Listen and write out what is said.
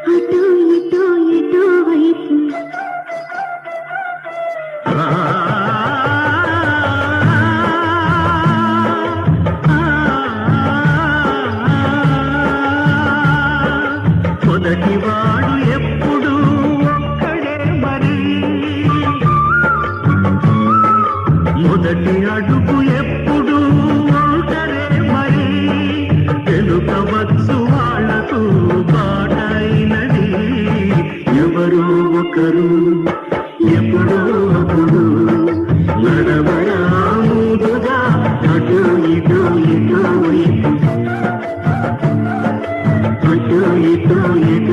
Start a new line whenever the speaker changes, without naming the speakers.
అటో ఇటో ఎటో వైపు
మొదటివాడు ఎప్పుడు ఒక్కడే మరి, మొదటి అడుగు ఎప్పుడు ఒంటరే మరి, తెలుపవచ్చు వాళ్లకు బాటైనది ఎవరో ఒకరు